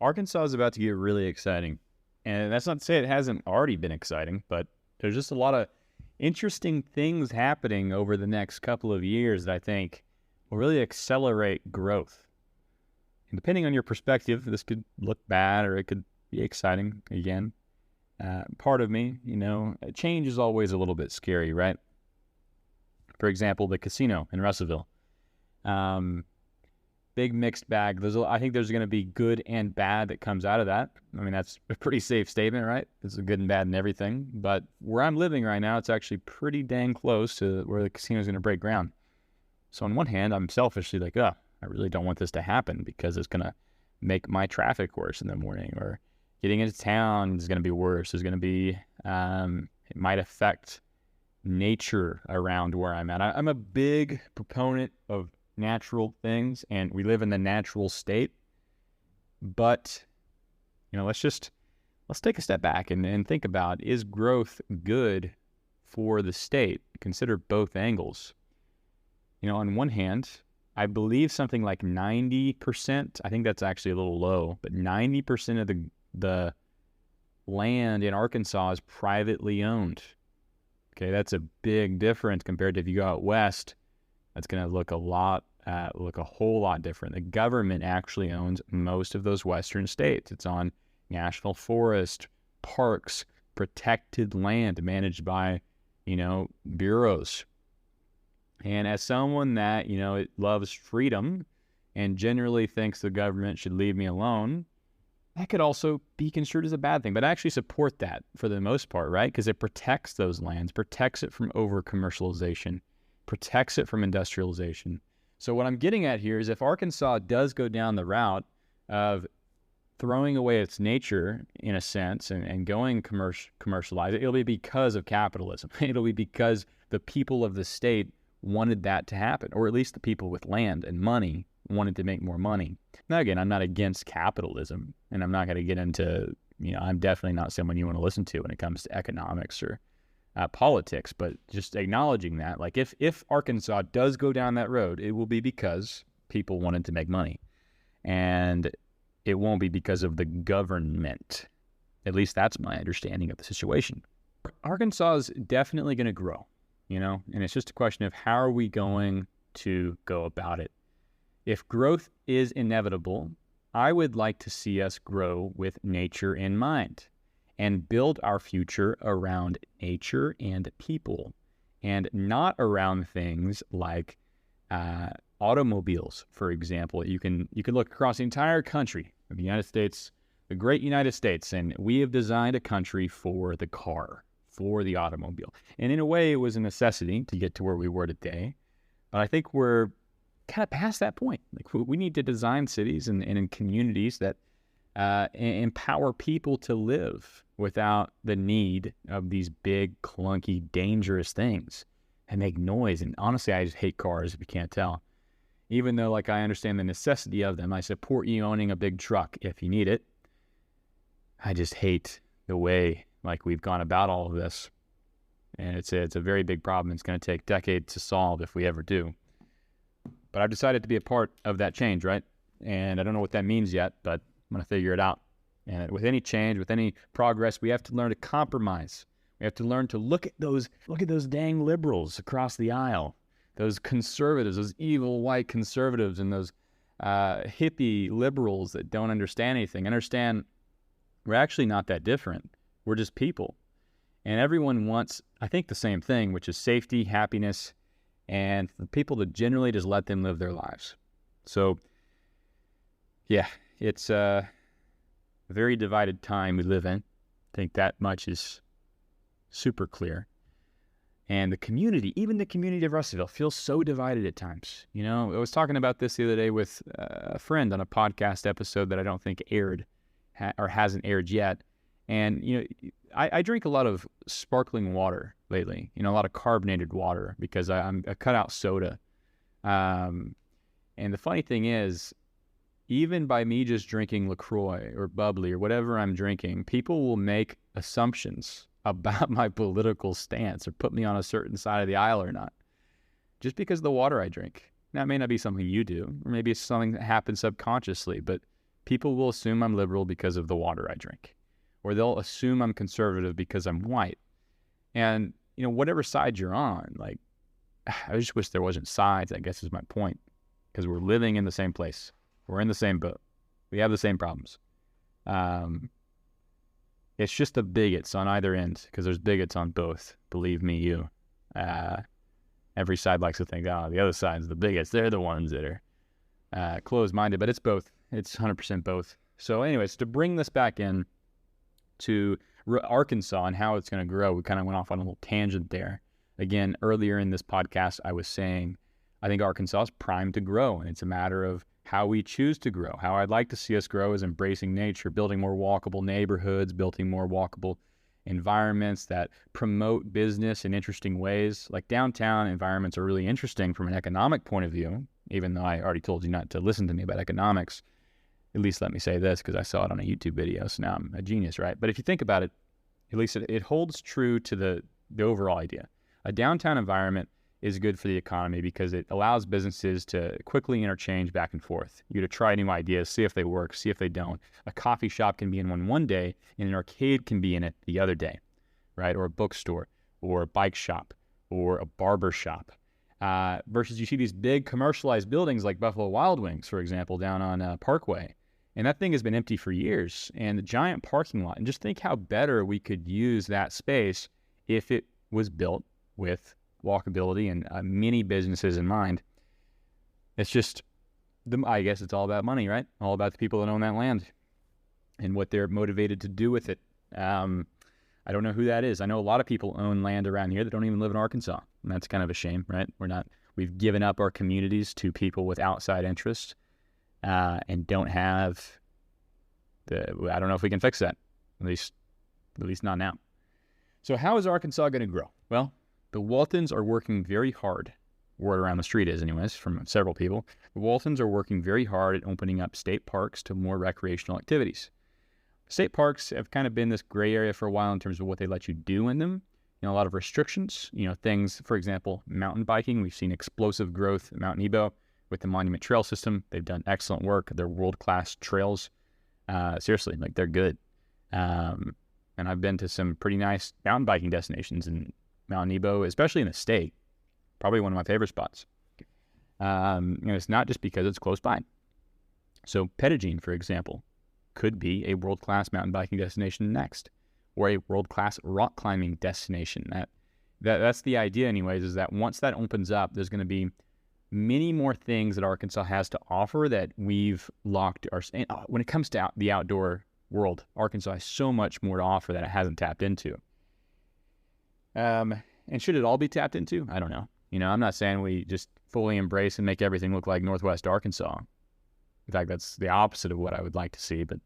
Arkansas is about to get really exciting. And that's not to say it hasn't already been exciting, but there's just a lot of interesting things happening over the next couple of years that I think will really accelerate growth. And depending on your perspective, this could look bad or it could be exciting again. Part of me, change is always a little bit scary, right? For example, the casino in Russellville. Big mixed bag. I think there's going to be good and bad that comes out of that. I mean, that's a pretty safe statement, right? There's a good and bad in everything. But where I'm living right now, it's actually pretty dang close to where the casino is going to break ground. So on one hand, I'm selfishly like, I really don't want this to happen because it's going to make my traffic worse in the morning, or getting into town is going to be worse. There's going to be, it might affect nature around where I'm at. I'm a big proponent of natural things, and we live in the natural state. But, let's take a step back and think about, is growth good for the state? Consider both angles. On one hand, I believe something like 90%, I think that's actually a little low, but 90% of the land in Arkansas is privately owned. Okay, that's a big difference compared to if you go out west. That's going to look a whole lot different. The government actually owns most of those western states. It's on national forest, parks, protected land managed by, bureaus. And as someone that, it loves freedom and generally thinks the government should leave me alone, that could also be construed as a bad thing. But I actually support that for the most part, right? Because it protects those lands, protects it from over-commercialization, protects it from industrialization. So what I'm getting at here is if Arkansas does go down the route of throwing away its nature, in a sense, and going commercialized, it'll be because of capitalism. It'll be because the people of the state wanted that to happen, or at least the people with land and money wanted to make more money. Now, again, I'm not against capitalism, and I'm not going to get into, I'm definitely not someone you want to listen to when it comes to economics or politics, but just acknowledging that, like, if Arkansas does go down that road, it will be because people wanted to make money, and it won't be because of the government. At least that's my understanding of the situation. Arkansas is definitely going to grow, and it's just a question of how are we going to go about it. If growth is inevitable, I would like to see us grow with nature in mind and build our future around nature and people, and not around things like automobiles, for example. You can look across the entire country of the United States, the great United States, and we have designed a country for the car, for the automobile. And in a way, it was a necessity to get to where we were today. But I think we're kind of past that point. Like, we need to design cities and in communities that empower people to live without the need of these big, clunky, dangerous things and make noise. And honestly, I just hate cars, if you can't tell. Even though, like, I understand the necessity of them, I support you owning a big truck if you need it. I just hate the way, like, we've gone about all of this. And it's a very big problem. It's going to take decades to solve if we ever do. But I've decided to be a part of that change, right? And I don't know what that means yet, but I'm going to figure it out. And with any change, with any progress, we have to learn to compromise. We have to learn to look at those dang liberals across the aisle, those conservatives, those evil white conservatives, and those hippie liberals that don't understand anything. Understand we're actually not that different. We're just people. And everyone wants, I think, the same thing, which is safety, happiness, and for people to generally just let them live their lives. So, yeah, it's a very divided time we live in. I think that much is super clear. And the community, even the community of Russellville, feels so divided at times. I was talking about this the other day with a friend on a podcast episode that I don't think aired or hasn't aired yet. And, I drink a lot of sparkling water lately, a lot of carbonated water because I cut out soda. And the funny thing is, even by me just drinking LaCroix or bubbly or whatever I'm drinking, people will make assumptions about my political stance or put me on a certain side of the aisle or not, just because of the water I drink. Now, it may not be something you do, or maybe it's something that happens subconsciously, but People will assume I'm liberal because of the water I drink, or they'll assume I'm conservative because I'm white. And, whatever side you're on, like, I just wish there wasn't sides, I guess is my point, because we're living in the same place. We're in the same boat. We have the same problems. It's just the bigots on either end, because there's bigots on both. Believe me, you. Every side likes to think, the other side's the bigots. They're the ones that are closed-minded, but it's both. It's 100% both. So anyways, to bring this back in to Arkansas and how it's going to grow, we kind of went off on a little tangent there. Again, earlier in this podcast, I was saying I think Arkansas is primed to grow, and it's a matter of how we choose to grow. How I'd like to see us grow is embracing nature, building more walkable neighborhoods, building more walkable environments that promote business in interesting ways. Like downtown environments are really interesting from an economic point of view, even though I already told you not to listen to me about economics. At least let me say this, because I saw it on a YouTube video, so now I'm a genius, right? But if you think about it, at least it holds true to the overall idea. A downtown environment is good for the economy because it allows businesses to quickly interchange back and forth. You to try new ideas, see if they work, see if they don't. A coffee shop can be in one day, and an arcade can be in it the other day, right? Or a bookstore, or a bike shop, or a barber shop. Versus you see these big commercialized buildings like Buffalo Wild Wings, for example, down on Parkway. And that thing has been empty for years. And the giant parking lot, and just think how better we could use that space if it was built with walkability and many businesses in mind. It's just, I guess it's all about money, right? All about the people that own that land and what they're motivated to do with it. I don't know who that is. I know a lot of people own land around here that don't even live in Arkansas. And that's kind of a shame, right? We've given up our communities to people with outside interests and don't have I don't know if we can fix that. At least not now. So how is Arkansas going to grow? Well, the Waltons are working very hard. Word around the street is, anyways, from several people. The Waltons are working very hard at opening up state parks to more recreational activities. State parks have kind of been this gray area for a while in terms of what they let you do in them. A lot of restrictions, things, for example, mountain biking. We've seen explosive growth at Mount Nebo with the Monument Trail system. They've done excellent work. They're world-class trails. Seriously, like they're good. And I've been to some pretty nice mountain biking destinations in Mount Nebo, especially in the state. Probably one of my favorite spots. It's not just because it's close by. So Petit Jean, for example, could be a world-class mountain biking destination next, or a world-class rock climbing destination. That's the idea anyways, is that once that opens up, there's going to be many more things that Arkansas has to offer that we've locked when it comes to the outdoor world. Arkansas has so much more to offer that it hasn't tapped into. And should it all be tapped into? I don't know. I'm not saying we just fully embrace and make everything look like Northwest Arkansas. In fact, that's the opposite of what I would like to see, but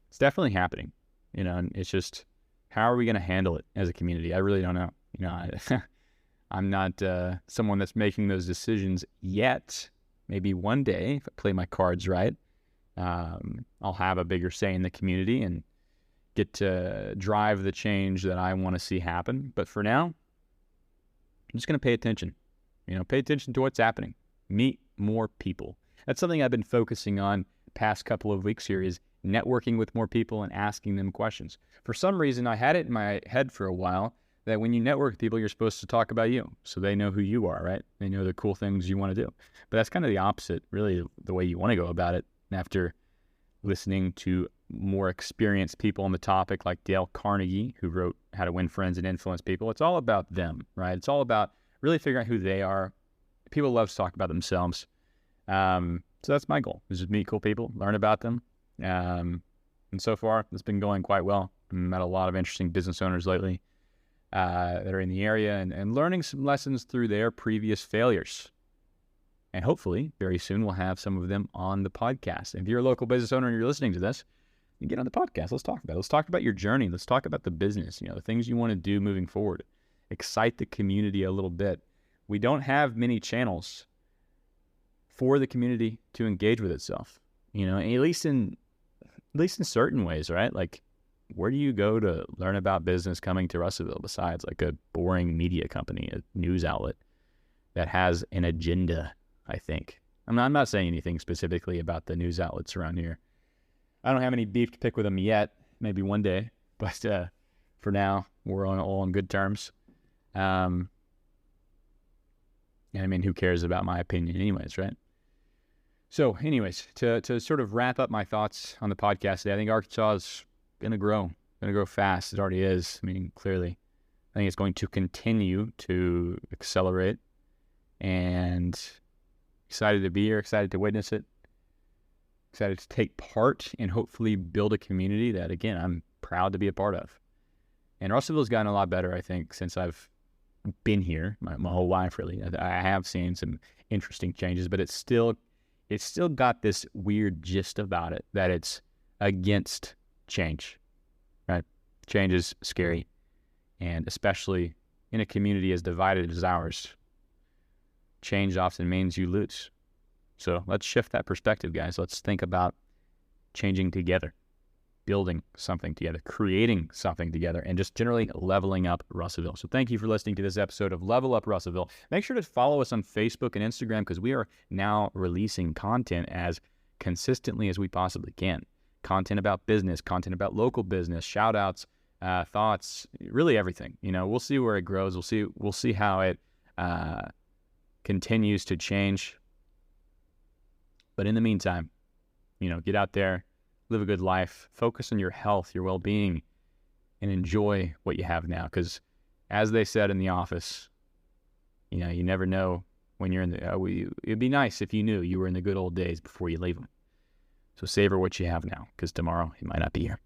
it's definitely happening, and it's just, how are we going to handle it as a community? I really don't know. I'm not someone that's making those decisions yet. Maybe one day, if I play my cards right, I'll have a bigger say in the community and get to drive the change that I want to see happen. But for now, I'm just going to pay attention. Pay attention to what's happening. Meet more people. That's something I've been focusing on the past couple of weeks here, is networking with more people and asking them questions. For some reason, I had it in my head for a while that when you network with people, you're supposed to talk about you, so they know who you are, right? They know the cool things you want to do. But that's kind of the opposite, really, the way you want to go about it. And after listening to more experienced people on the topic, like Dale Carnegie, who wrote How to Win Friends and Influence People, it's all about them, right? It's all about really figuring out who they are. People love to talk about themselves. So that's my goal, is just meet cool people, learn about them. And so far, it's been going quite well. I've met a lot of interesting business owners lately that are in the area and learning some lessons through their previous failures. And hopefully, very soon, we'll have some of them on the podcast. If you're a local business owner and you're listening to this, you get on the podcast. Let's talk about it. Let's talk about your journey. Let's talk about the business, the things you want to do moving forward. Excite the community a little bit. We don't have many channels for the community to engage with itself, at least in certain ways, right? Like, where do you go to learn about business coming to Russellville besides like a boring media company, a news outlet that has an agenda, I think, I'm not saying anything specifically about the news outlets around here. I don't have any beef to pick with them yet. Maybe one day, but for now, we're all on good terms. And I mean, who cares about my opinion anyways, right? So anyways, to sort of wrap up my thoughts on the podcast today, I think Arkansas is going to grow fast. It already is. I mean, clearly, I think it's going to continue to accelerate, and excited to be here, excited to witness it, excited to take part and hopefully build a community that, again, I'm proud to be a part of. And Russellville's gotten a lot better, I think, since I've been here my whole life, really. I have seen some interesting changes, but it's still got this weird gist about it that it's against change, right? Change is scary, and especially in a community as divided as ours, change often means you lose. So let's shift that perspective, guys. Let's think about changing together, building something together, creating something together, and just generally leveling up Russellville. So thank you for listening to this episode of Level Up Russellville. Make sure to follow us on Facebook and Instagram, because we are now releasing content as consistently as we possibly can. Content about business, content about local business, shout outs, thoughts, really everything. We'll see where it grows. We'll see how it continues to change. But in the meantime, get out there, live a good life, focus on your health, your well-being, and enjoy what you have now. Because as they said in The Office, you never know when you're in the, it'd be nice if you knew you were in the good old days before you leave them. So savor what you have now, because tomorrow it might not be here.